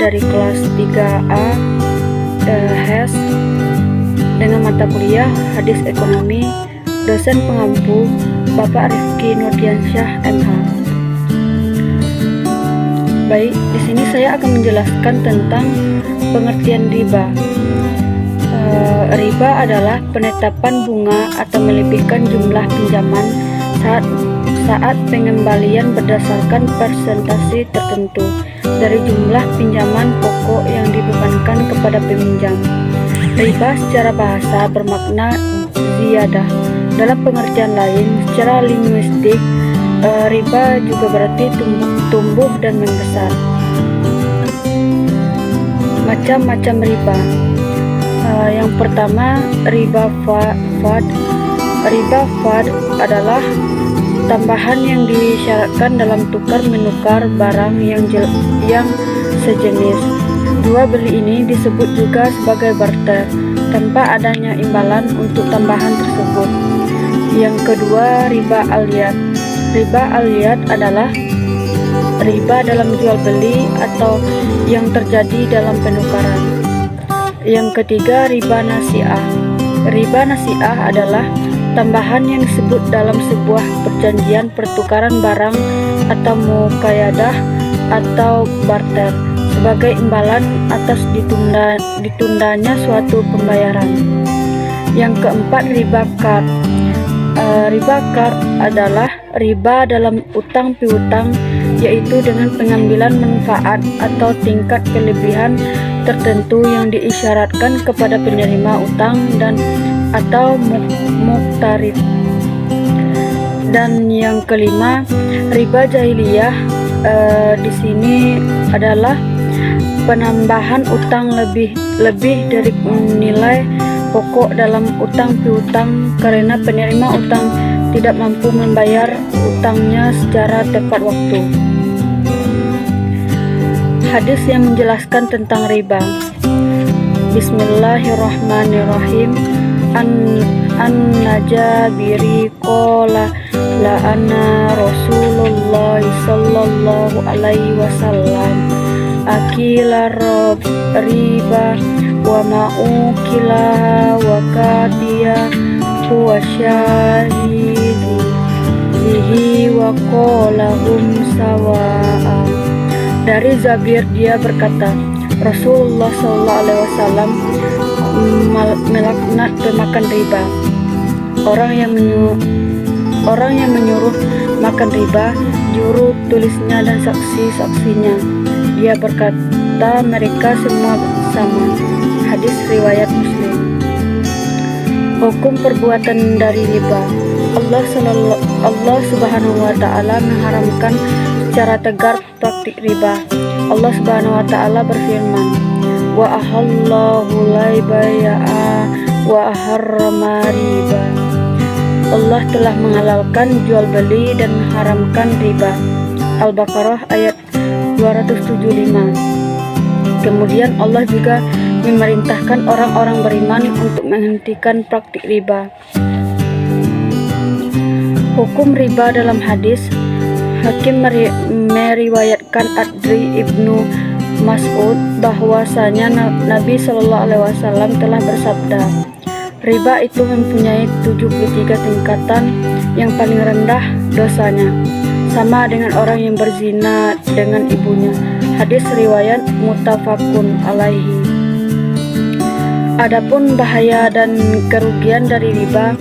dari kelas 3A HES dengan mata kuliah Hadis Ekonomi, dosen pengampu Bapak Rifki Nurdiansyah MH. Baik, di sini saya akan menjelaskan tentang pengertian riba. Riba adalah penetapan bunga atau melebihkan jumlah pinjaman saat pengembalian berdasarkan persentase tertentu dari jumlah pinjaman pokok yang dibebankan kepada peminjam. Riba secara bahasa bermakna ziyadah. Dalam pengertian lain, secara linguistik, riba juga berarti tumbuh dan membesar. Macam-macam riba. Yang pertama, riba fad. Riba fad adalah tambahan yang disyaratkan dalam tukar menukar barang yang sejenis. Jual beli ini disebut juga sebagai barter tanpa adanya imbalan untuk tambahan tersebut. Yang kedua, riba aliyat. Riba aliyat adalah riba dalam jual beli atau yang terjadi dalam penukaran. Yang ketiga, riba nasi'ah. Riba nasi'ah adalah tambahan yang disebut dalam sebuah perjanjian pertukaran barang atau mukayadah atau barter sebagai imbalan atas ditundanya suatu pembayaran. Yang keempat, riba qard. Riba qard adalah riba dalam utang piutang, yaitu dengan pengambilan manfaat atau tingkat kelebihan tertentu yang diisyaratkan kepada penerima utang dan atau muqtarid. Dan yang kelima, riba jahiliyah di sini adalah penambahan utang lebih dari nilai pokok dalam utang piutang karena penerima utang tidak mampu membayar utangnya secara tepat waktu. Hadis yang menjelaskan tentang riba. Bismillahirrahmanirrahim. An-Najabiri qala la'ana Rasulullah sallallahu alaihi wasallam akila riba wa ma'ukila wa katiya wa syahidihi wa qala hum sawa'a. Dari Zabir, dia berkata, Rasulullah sallallahu alaihi wasallam melaknat pemakan riba. Orang yang menyuruh makan riba, juru tulisnya dan saksi-saksinya. Dia berkata, mereka semua sama. Hadis riwayat Muslim. Hukum perbuatan dari riba. Allah Subhanahu wa taala mengharamkan secara tegar praktik riba. Allah Subhanahu wa taala berfirman, wa ahallahu al-bai'a wa harrama riba. Allah telah menghalalkan jual beli dan mengharamkan riba. Al-Baqarah ayat 275. Kemudian Allah juga memerintahkan orang-orang beriman untuk menghentikan praktik riba. Hukum riba dalam hadis. Hakim meriwayatkan Adri ibnu Mas'ud bahwasanya Nabi Shallallahu Alaihi Wasallam telah bersabda, riba itu mempunyai 73 tingkatan, yang paling rendah dosanya sama dengan orang yang berzina dengan ibunya. Hadis riwayat muttafaqun alaihi. Adapun bahaya dan kerugian dari riba,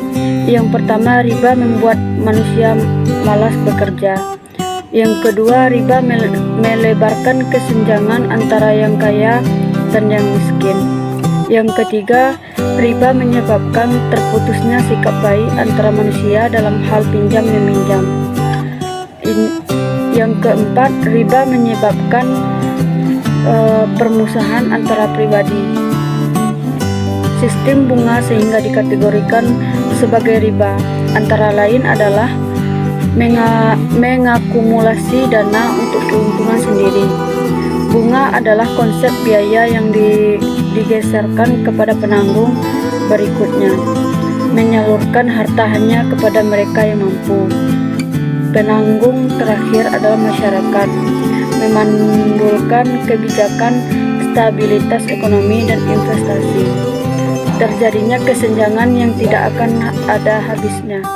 yang pertama, riba membuat manusia malas bekerja. Yang kedua, riba melebarkan kesenjangan antara yang kaya dan yang miskin. Yang ketiga, riba menyebabkan terputusnya sikap baik antara manusia dalam hal pinjam meminjam. Yang keempat, riba menyebabkan permusuhan antara pribadi. Sistem bunga sehingga dikategorikan sebagai riba antara lain adalah mengakumulasi dana untuk keuntungan sendiri. Bunga adalah konsep biaya yang digeserkan kepada penanggung berikutnya, menyalurkan harta hanya kepada mereka yang mampu. Penanggung terakhir adalah masyarakat. memandulkan kebijakan stabilitas ekonomi dan investasi. Terjadinya kesenjangan yang tidak akan ada habisnya.